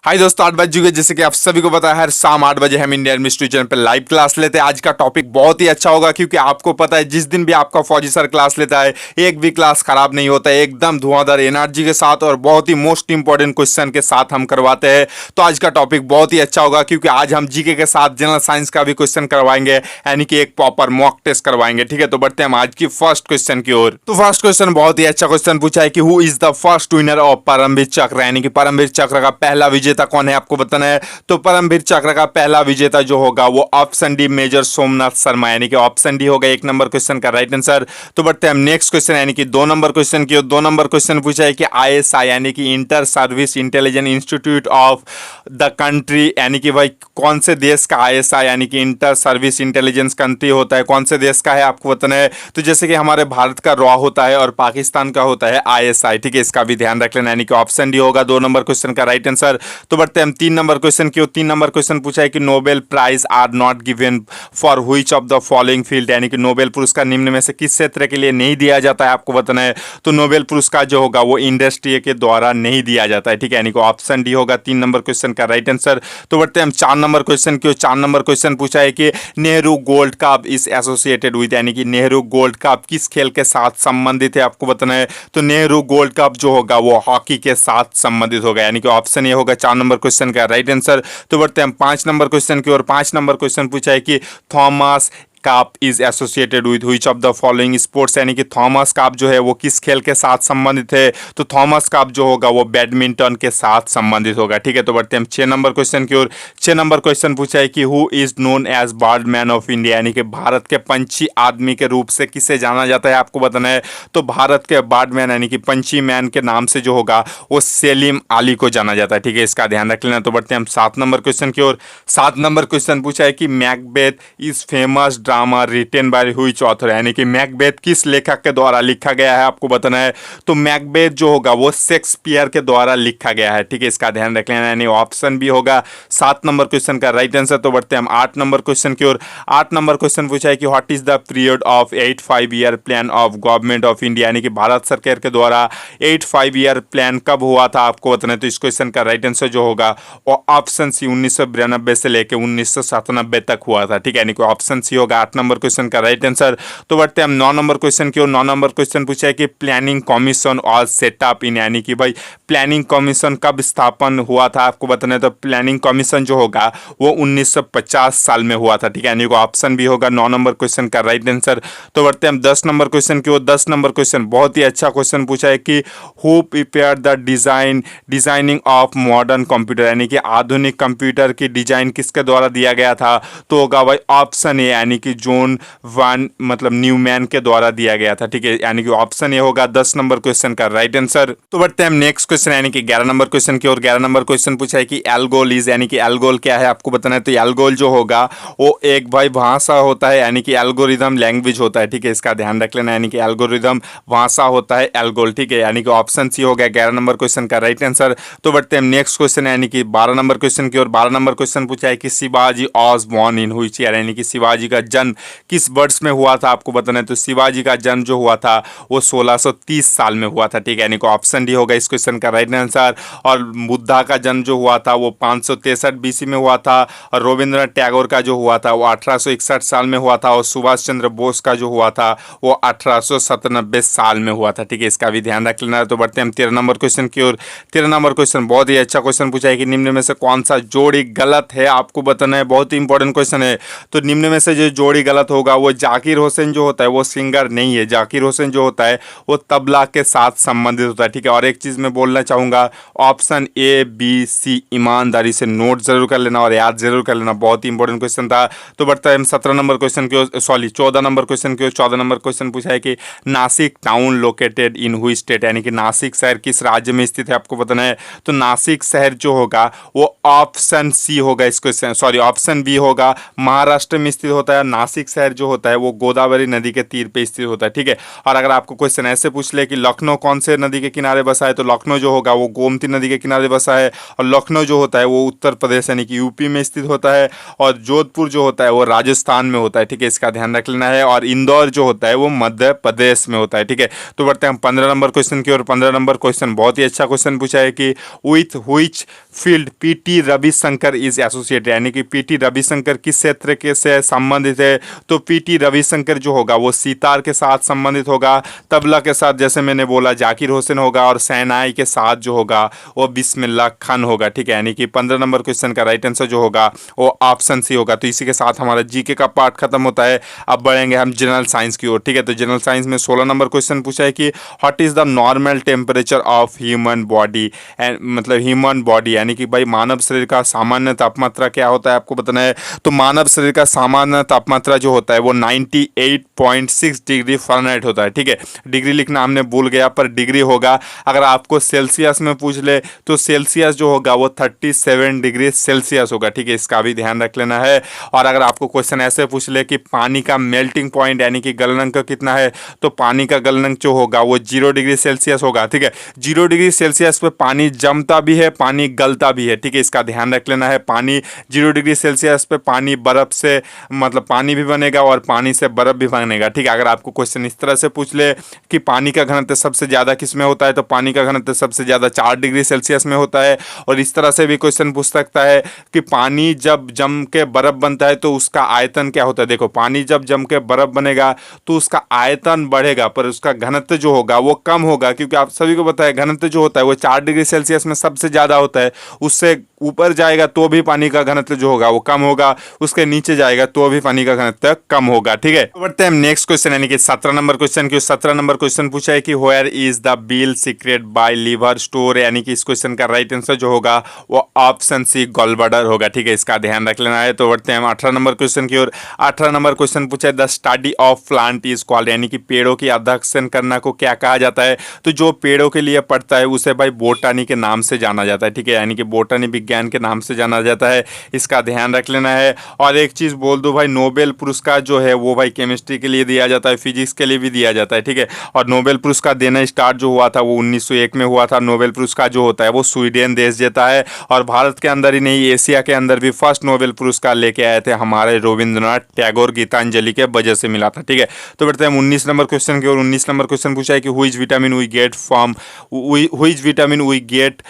हाय दोस्तों, 8 बज चुके। जैसे कि आप सभी को पता है, हर शाम 8 बजे हम इंडियन मिस्ट्री चैनल पे लाइव क्लास लेते हैं। आज का टॉपिक बहुत ही अच्छा होगा, क्योंकि आपको पता है जिस दिन भी आपका फौजी सर क्लास लेता है एक भी क्लास खराब नहीं होता है। एकदम धुआंधार एनर्जी के साथ और बहुत ही मोस्ट इंपॉर्टेंट क्वेश्चन के साथ हम करवाते हैं। तो आज का टॉपिक बहुत ही अच्छा होगा, क्योंकि आज हम जीके के साथ जनरल साइंस का भी क्वेश्चन करवाएंगे, यानी कि एक प्रॉपर मॉक टेस्ट करवाएंगे। ठीक है, तो बढ़ते हैं हम आज की फर्स्ट क्वेश्चन की ओर। तो फर्स्ट क्वेश्चन बहुत ही अच्छा क्वेश्चन पूछा है कि who is the first winner of Paramvir Chakra, यानी कि परमवीर चक्र का पहला विजेता कौन है, आपको बताना है। तो परमवीर चक्र का पहला विजेता जो होगा वो option D major Somnath Sharma, यानी कि ऑप्शन डी होगा एक नंबर क्वेश्चन का राइट आंसर। तो बढ़ते हैं हम नेक्स्ट क्वेश्चन, यानी कि 2 नंबर क्वेश्चन की। 2 नंबर क्वेश्चन पूछा है कि आईएसआई, यानी कि inter service intelligence institute of the country, यानी कि भाई कौन से देश का आईएसआई यानी कि इंटर सर्विस इंटेलिजेंस कंट्री होता है, कौन से देश का है आपको बताना है। तो जैसे कि हमारे भारत का रॉ होता है और पाकिस्तान का होता है आईएसआई। ठीक है, इसका भी ध्यान रख लेना, यानी कि ऑप्शन डी होगा 2 नंबर क्वेश्चन का राइट आंसर। तो बढ़ते हैं हम 3 नंबर क्वेश्चन की। 3 नंबर क्वेश्चन पूछा है कि Nobel prize are not given for which of the following field, यानी कि नोबेल पुरस्कार निम्न में से किस क्षेत्र के लिए नहीं दिया जाता है, आपको बताना है। तो नोबेल पुरस्कार जो होगा वो इंडस्ट्री के द्वारा नहीं दिया जाता है। ठीक है, यानी कि ऑप्शन डी होगा 3 नंबर क्वेश्चन का राइट आंसर। तो बढ़ते हैं हम 4 नंबर क्वेश्चन की। 4 नंबर क्वेश्चन पूछा है कि Nehru gold cup is associated with, यानी कि नेहरू गोल्ड कप किस खेल के साथ संबंधित है, आपको बताना है। तो नेहरू गोल्ड कप जो होगा वो हॉकी के साथ संबंधित होगा, यानी कि ऑप्शन ए होगा 4 नंबर क्वेश्चन का राइट आंसर। तो बढ़ते हैं हम 5 नंबर क्वेश्चन की ओर। 5 नंबर क्वेश्चन पूछा है कि Thomas cup is associated with which of the following sports, यानी कि थॉमस कप जो है वो किस खेल के साथ संबंधित है। तो थॉमस कप जो होगा वो बैडमिंटन के साथ संबंधित होगा। ठीक है, तो बढ़ते हैं हम 6 नंबर क्वेश्चन की ओर। 6 नंबर क्वेश्चन पूछा है कि who is known as bird man of India, यानी कि भारत के पंछी आदमी के रूप से किसे जाना जाता है, आपको बताना है। तो भारत के बर्ड मैन यानी कि पंछी मैन के नाम से जो होगा वो सेलिम अली को जाना जाता है। ठीक है, इसका ध्यान रख लेना। तो बढ़ते हैं हम 7 नंबर क्वेश्चन की ओर। 7 नंबर क्वेश्चन पूछा है कि Macbeth is famous drama written by which author, यानी कि मैकबेथ किस लेखक के द्वारा लिखा गया है, आपको बताना है। तो मैकबेथ जो होगा वो शेक्सपियर के द्वारा लिखा गया है। ठीक है, इसका ध्यान रख लेना, यानी ऑप्शन बी होगा 7 नंबर क्वेश्चन का राइट आंसर। तो बढ़ते हैं हम 8 नंबर क्वेश्चन की ओर। 8 नंबर क्वेश्चन पूछा है कि what is the period of 85 year plan of government of India, यानी कि भारत सरकार के द्वारा 85 ईयर प्लान कब हुआ था, आपको बताना है। तो इस क्वेश्चन का राइट आंसर जो होगा वो ऑप्शन सी 1992 से लेकर 1997 तक हुआ था। ठीक है, यानी कि ऑप्शन सी होगा 8 नंबर क्वेश्चन का राइट आंसर। तो बढ़ते हैं हम 9 नंबर क्वेश्चन की ओर। 9 नंबर क्वेश्चन पूछा है कि प्लानिंग कमीशन और सेटअप इन, यानी कि भाई प्लानिंग कमीशन कब स्थापन हुआ था, आपको बताना है। तो प्लानिंग कमीशन जो होगा वो 1950 साल में हुआ था। ठीक है, यानी कि ऑप्शन भी होगा 9 नंबर क्वेश्चन का राइट आंसर। तो बढ़ते हैं हम 10 नंबर क्वेश्चन की ओर। 10 नंबर क्वेश्चन बहुत ही अच्छा क्वेश्चन पूछा है कि who prepare the designing of modern computer, यानी कि आधुनिक कंप्यूटर की डिजाइन किसके द्वारा दिया गया था। तो होगा भाई ऑप्शन ए, यानी कि जॉन वन मतलब न्यूमैन के द्वारा दिया गया था। ठीक है, यानी कि ऑप्शन ए होगा 10 नंबर क्वेश्चन का राइट आंसर। तो बढ़ते हैं हम नेक्स्ट क्वेश्चन, यानी कि 11 नंबर क्वेश्चन की ओर। 11 नंबर क्वेश्चन पूछा है कि एल्गोल इज, यानी कि एल्गोल क्या है, आपको बताना है। तो एल्गोल जो होगा वो एक भाई भाषा होता है, यानी कि एल्गोरिदम लैंग्वेज होता है। ठीक है, इसका ध्यान रख लेना, यानी कि एल्गोरिदम भाषा होता है एल्गोल। ठीक है, यानी कि ऑप्शन सी हो गया 11 नंबर क्वेश्चन का राइट आंसर। तो बढ़ते हैं हम नेक्स्ट क्वेश्चन, यानी कि 12 नंबर क्वेश्चन की ओर। 12 नंबर क्वेश्चन पूछा है कि Shivaji was born in which year, यानी कि शिवाजी का जन्म किस वर्ष में हुआ था, आपको बताना है। तो शिवाजी का जन्म जो हुआ था वो 1630 साल में हुआ था। ठीक है, यानी कि ऑप्शन डी होगा इस क्वेश्चन का राइट आंसर। और बुद्धा का जन्म जो हुआ था वो 563 बीसी में हुआ था। और रविंद्रनाथ टैगोर का जो हुआ था वो 1861 साल में हुआ था। और सुभाष चंद्र बोस का जो हुआ था वो 1897 साल में हुआ था। ठीक है, इसका भी ध्यान रख लेना। तो बढ़ते हैं हम 13 नंबर क्वेश्चन की ओर। 13 नंबर क्वेश्चन बहुत ही अच्छा क्वेश्चन पूछा है कि निम्न में से कौन सा जोड़ी गलत है, आपको बताना है। बहुत ही इंपॉर्टेंट क्वेश्चन है। तो निम्न में से जो जोड़ी गलत होगा वो जाकिर हुसैन जो होता है वो सिंगर नहीं है। जाकिर हुसैन जो होता है वो तबला के साथ संबंधित होता है। ठीक है, और एक चीज़ मैं बोलना चाहूँगा, ऑप्शन ए बी सी ईमानदारी से नोट जरूर कर लेना और याद जरूर कर लेना, बहुत ही इंपॉर्टेंट क्वेश्चन था। तो बढ़ता है हम 17 नंबर क्वेश्चन की ओर, सॉरी 14 नंबर क्वेश्चन की ओर। 14 नंबर क्वेश्चन पूछा है कि नासिक टाउन लोकेटेड इन हुई स्टेट, यानी कि नासिक शहर किस राज्य में स्थित है, आपको बताना है। तो नासिक शहर जो होगा वो ऑप्शन सी होगा इस क्वेश्चन, सॉरी ऑप्शन बी होगा महाराष्ट्र में स्थित होता है। नासिक शहर जो होता है वो गोदावरी नदी के तीर पे स्थित होता है। ठीक है, और अगर आपको क्वेश्चन ऐसे पूछ ले कि लखनऊ कौन से नदी के किनारे बसा है, तो लखनऊ जो होगा वो गोमती नदी के किनारे बसा है। और लखनऊ जो होता है वो उत्तर प्रदेश यानी कि यूपी में स्थित होता है। और जोधपुर जो होता है वो राजस्थान में होता है। ठीक है, इसका ध्यान रख लेना है। और इंदौर जो होता है वो मध्य प्रदेश में होता है। ठीक है, तो बढ़ते हैं हम 15 नंबर क्वेश्चन की ओर। 15 नंबर क्वेश्चन बहुत ही अच्छा क्वेश्चन पूछा है कि with which field PT Ravishankar is associated, यानी कि पीटी रविशंकर किस क्षेत्र के से संबंधित है? तो पीटी रविशंकर जो होगा वो सितार के साथ संबंधित होगा, तबला के साथ जैसे मैंने बोला जाकिर हुसैन होगा, और शहनाई के साथ जो होगा वो बिस्मिल्लाह खान होगा। ठीक है, यानी कि 15 नंबर क्वेश्चन का राइट आंसर जो होगा वो ऑप्शन सी होगा। तो इसी के साथ हमारा जीके का पार्ट खत्म होता है। अब बढ़ेंगे हम जनरल साइंस की ओर। ठीक है, तो जनरल साइंस में 16 नंबर क्वेश्चन पूछा है कि what is the normal temperature of human body, मतलब ह्यूमन बॉडी, यानी कि भाई मानव शरीर का सामान्य तापमात्रा क्या होता है आपको बताना है। तो मानव शरीर का सामान्य तापमात्रा जो होता है वो 98.6 डिग्री फ़ारेनहाइट होता है। ठीक है, डिग्री लिखना हमने भूल गया, पर डिग्री होगा। अगर आपको सेल्सियस में पूछ ले तो सेल्सियस जो होगा वो 37 डिग्री सेल्सियस होगा। ठीक है, इसका भी ध्यान रख लेना है। और अगर आपको क्वेश्चन ऐसे पूछ ले कि पानी का मेल्टिंग पॉइंट यानी कि गलनांक कितना है, तो पानी का गलनांक जो होगा वो 0 डिग्री सेल्सियस होगा। ठीक है, 0 डिग्री सेल्सियस पे पानी जमता भी है, पानी गलता भी है। ठीक है, इसका ध्यान रख लेना है। पानी 0 डिग्री सेल्सियस पे पानी बर्फ से मतलब पानी भी बनेगा और पानी से बर्फ भी बनेगा। ठीक है, अगर आपको क्वेश्चन इस तरह से पूछ ले कि पानी का घनत्व सबसे ज़्यादा किस में होता है, तो पानी का घनत्व सबसे ज़्यादा 4 डिग्री सेल्सियस में होता है। और इस तरह से भी क्वेश्चन पूछ सकता है कि पानी जब जम के बर्फ बनता है तो उसका आयतन क्या होता है। देखो, पानी जब जम के बर्फ बनेगा तो उसका आयतन बढ़ेगा, पर उसका घनत्व जो होगा वो कम होगा, क्योंकि आप सभी को पता है घनत्व जो होता है वो 4 डिग्री सेल्सियस में सबसे ज़्यादा होता है। उससे ऊपर जाएगा तो भी पानी का घनत्व जो होगा वो कम होगा, उसके नीचे जाएगा तो भी पानी का घनत्व कम होगा। ठीक है, बढ़ते हैं नेक्स्ट क्वेश्चन यानी कि 17 नंबर क्वेश्चन की। 17 नंबर क्वेश्चन पूछा है कि where is the bile secret by liver store, यानी कि इस क्वेश्चन का राइट आंसर जो होगा वो ऑप्शन सी गॉलब्लैडर होगा। ठीक है, इसका ध्यान रख लेना है। तो बढ़ते हैं हम 18 नंबर क्वेश्चन की ओर। 18 नंबर क्वेश्चन पूछा है the study of plant is called, यानी कि पेड़ों की अध्ययन करना को क्या कहा जाता है। तो जो पेड़ों के लिए पढ़ता है उसे भाई बोटानी के नाम से जाना जाता है। ठीक है, यानी कि बोटानी विज्ञान के नाम से जाना जाता है, इसका ध्यान रख लेना है। और एक चीज़ बोल दो भाई, नोबेल पुरस्कार जो है वो भाई केमिस्ट्री के लिए दिया जाता है, फिजिक्स के लिए भी दिया जाता है। ठीक है, और नोबेल पुरस्कार देना स्टार्ट जो हुआ था वो 1901 में हुआ था। नोबेल पुरस्कार जो होता है वो स्वीडन देश देता है, और भारत के अंदर ही नहीं एशिया के अंदर भी फर्स्ट नोबेल पुरस्कार लेके आए थे हमारे रविंद्रनाथ टैगोर, गीतांजलि के वजह से मिला था। ठीक है, तो बढ़ते हैं 19 नंबर क्वेश्चन की ओर। 19 नंबर क्वेश्चन पूछा है कि which vitamin we get from, which vitamin we get,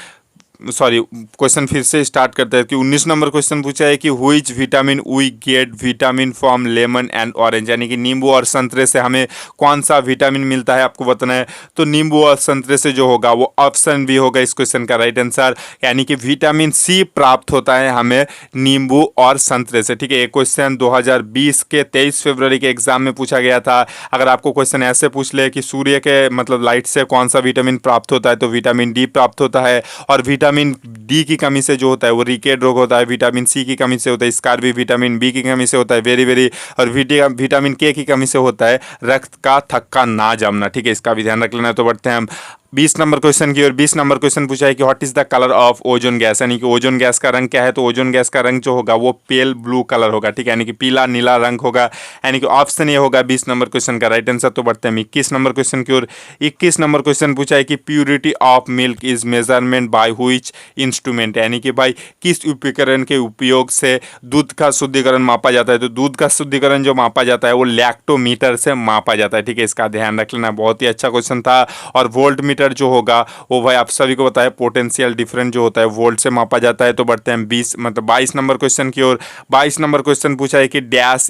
sorry question फिर से स्टार्ट करते हैं कि 19 नंबर क्वेश्चन पूछा है कि which vitamin we get vitamin from lemon and orange, यानी कि नींबू और संतरे से हमें कौन सा विटामिन मिलता है आपको बताना है। तो नींबू और संतरे से जो होगा वो ऑप्शन बी होगा इस क्वेश्चन का राइट आंसर, यानी कि विटामिन सी प्राप्त होता है हमें नींबू और संतरे से। ठीक है, ये क्वेश्चन 2020 के 23 फरवरी के एग्जाम में पूछा गया था। अगर आपको क्वेश्चन ऐसे पूछ ले कि सूर्य के मतलब लाइट से कौन सा विटामिन प्राप्त होता है, तो विटामिन डी प्राप्त होता है। और विटामिन डी की कमी से जो होता है वो रिकेट रोग होता है। विटामिन सी की कमी से होता है स्कारवी, विटामिन बी की कमी से होता है वेरी वेरी, और विटामिन के की कमी से होता है रक्त का थक्का ना जमना। ठीक है, इसका भी ध्यान रख लेना है। तो बढ़ते हैं हम 20 नंबर क्वेश्चन की, और 20 नंबर क्वेश्चन पूछा है कि what is the colour of ozone gas, यानी कि ओजोन गैस का रंग क्या है। तो ओजोन गैस का रंग जो होगा वो पेल ब्लू कलर होगा। ठीक है, यानी कि पीला नीला रंग होगा, यानी कि ऑप्शन ये होगा 20 नंबर क्वेश्चन का राइट आंसर। तो बढ़ते हैं 21 नंबर क्वेश्चन की ओर। 21 नंबर क्वेश्चन पूछा है कि purity of milk is measurement by which instrument, यानी कि भाई किस उपकरण के उपयोग से दूध का शुद्धिकरण मापा जाता है। तो दूध का शुद्धिकरण जो मापा जाता है वो लैक्टोमीटर से मापा जाता है। ठीक है, इसका ध्यान रख लेना, बहुत ही अच्छा क्वेश्चन था। और वोल्ट मीटर जो होगा वो भाई आप सभी को पता है पोटेंशियल डिफरेंस जो होता है वोल्ट से मापा जाता है। तो बढ़ते हैं 22 नंबर क्वेश्चन की ओर। 22 नंबर क्वेश्चन पूछा है कि dash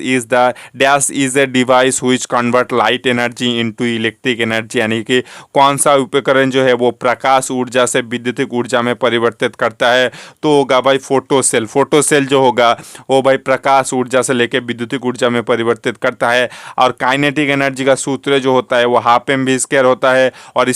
is a device which convert light energy into electric energy, यानी कि कौन सा उपकरण जो है वो प्रकाश ऊर्जा से विद्युतिक ऊर्जा में परिवर्तित करता है। तो होगा भाई फोटोसेल। फोटोसेल जो होगा वो भाई प्रकाश ऊर्जा से लेकर विद्युतिक ऊर्जा में परिवर्तित करता है। और काइनेटिक एनर्जी का सूत्र जो होता है वो हाफ एम वी स्क्वायर होता है। और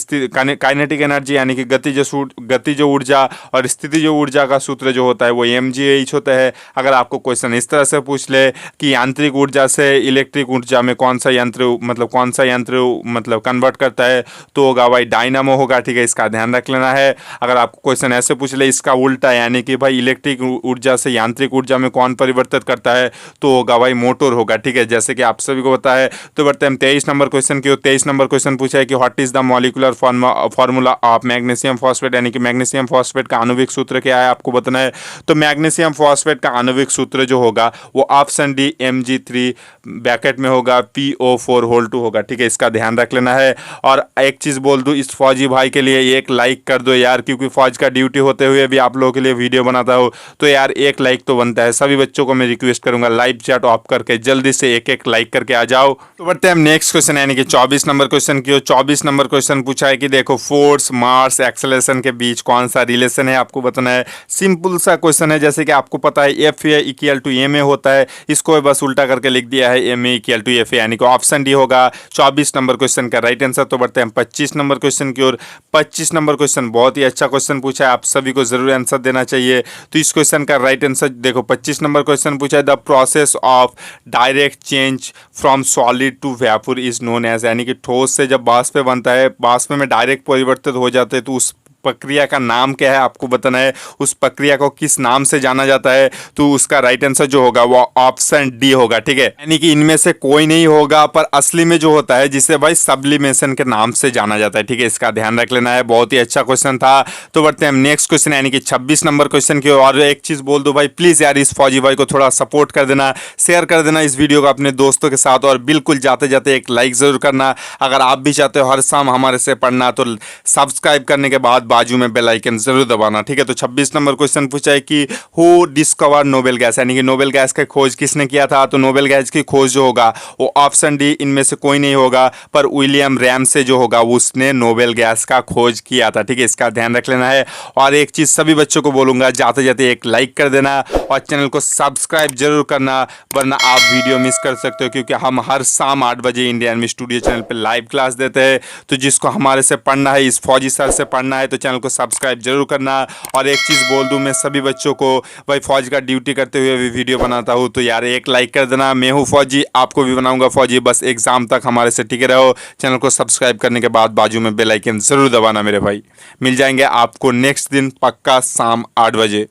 काइनेटिक एनर्जी यानी कि गतिज ऊर्जा और स्थितिज ऊर्जा का सूत्र जो होता है वो mgh होता है। अगर आपको क्वेश्चन इस तरह से पूछ ले कि यांत्रिक ऊर्जा से इलेक्ट्रिक ऊर्जा में कौन सा यंत्र मतलब कन्वर्ट करता है, तो होगा भाई डायनामो होगा। ठीक है, इसका ध्यान रख लेना है। अगर आपको क्वेश्चन ऐसे पूछ ले इसका उल्टा, यानी कि भाई इलेक्ट्रिक ऊर्जा से यांत्रिक ऊर्जा में कौन परिवर्तित करता है, तो होगा भाई मोटर होगा। ठीक है, जैसे कि आप सभी को पता है। तो बढ़ते हैं 23 नंबर क्वेश्चन की। 23 नंबर क्वेश्चन पूछा है कि what is the molecular formula formula of magnesium phosphate, यानी कि मैग्नीशियम फॉस्फेट का आणविक सूत्र क्या है आपको बताना है। तो मैग्नीशियम फॉस्फेट का आणविक सूत्र जो होगा वो ऑप्शन डी Mg3 ब्रैकेट में होगा PO4 होगा, ठीक है, इसका ध्यान रख लेना है। और एक चीज़ बोल दूँ, इस फौजी भाई के लिए एक लाइक कर दो यार, क्योंकि फौज का ड्यूटी होते हुए भी आप लोगों के लिए वीडियो बनाता हूँ, तो यार एक लाइक तो बनता है। सभी बच्चों को मैं रिक्वेस्ट करूंगा लाइव चैट ऑफ करके जल्दी से एक एक लाइक करके आ जाओ। तो बढ़ते हैं हम नेक्स्ट क्वेश्चन, यानी कि 24 नंबर क्वेश्चन की। 24 नंबर क्वेश्चन पूछा है कि देखो फोर्स मास एक्सेलरेशन के बीच कौन सा रिलेशन है आपको बताना है। सिंपल सा क्वेश्चन है, जैसे कि आपको पता है F A equal to M A होता है, इसको बस उल्टा करके लिख दिया है M A equal to F A, यानी कि ऑप्शन डी होगा 24 नंबर क्वेश्चन का राइट आंसर। तो बढ़ते हैं 25 नंबर क्वेश्चन की ओर। 25 नंबर क्वेश्चन बहुत ही अच्छा क्वेश्चन पूछा है, आप सभी को जरूर आंसर देना चाहिए। तो इस क्वेश्चन का राइट आंसर देखो, 25 नंबर क्वेश्चन पूछा है the process of direct change from solid to vapour is known as, यानी कि ठोस से जब वाष्प बनता है, वाष्प में डायरेक्ट परिवर्तित हो जाते हैं, तो उस प्रक्रिया का नाम क्या है आपको बताना है। उस प्रक्रिया को किस नाम से जाना जाता है, तो उसका राइट आंसर जो होगा वो ऑप्शन डी होगा, ठीक है, यानी कि इनमें से कोई नहीं होगा, पर असली में जो होता है जिसे भाई सब्लिमेशन के नाम से जाना जाता है, ठीक है, इसका ध्यान रख लेना है। बहुत ही अच्छा क्वेश्चन था। तो बढ़ते हैं नेक्स्ट क्वेश्चन, यानी कि 26 नंबर क्वेश्चन की। और एक चीज बोल दो भाई, प्लीज यार इस फौजी भाई को थोड़ा सपोर्ट कर देना, शेयर कर देना इस वीडियो को अपने दोस्तों के साथ, और बिल्कुल जाते जाते एक लाइक जरूर करना। अगर आप भी चाहते हो हर शाम हमारे से पढ़ना, तो सब्सक्राइब करने के बाद बाजू में बेल आइकन जरूर दबाना, ठीक है। तो 26 नंबर क्वेश्चन पूछा है कि हु डिस्कवर नोबेल गैस, यानी कि नोबेल गैस का खोज किसने किया था। तो नोबेल गैस की खोज जो होगा वो ऑप्शन डी इनमें से कोई नहीं होगा, पर विलियम रैमसे जो होगा उसने नोबेल गैस का खोज किया था, ठीक है, इसका ध्यान रख लेना है। और एक चीज सभी बच्चों को बोलूंगा, जाते जाते एक लाइक कर देना और चैनल को सब्सक्राइब जरूर करना, वरना आप वीडियो मिस कर सकते हो, क्योंकि हम हर शाम 8 बजे इंडियन आर्मी स्टूडियो चैनल पर लाइव क्लास देते हैं। तो जिसको हमारे से पढ़ना है, इस फौजी सर से पढ़ना है, तो चैनल को सब्सक्राइब जरूर करना। और एक चीज़ बोल दूं, मैं सभी बच्चों को भाई फौज का ड्यूटी करते हुए भी वीडियो बनाता हूं, तो यार एक लाइक कर देना। मैं हूं फौजी, आपको भी बनाऊंगा फौजी, बस एग्जाम तक हमारे से टिके रहो। चैनल को सब्सक्राइब करने के बाद बाजू में बेल आइकन जरूर दबाना मेरे भाई। मिल जाएंगे आपको नेक्स्ट दिन पक्का शाम 8 बजे।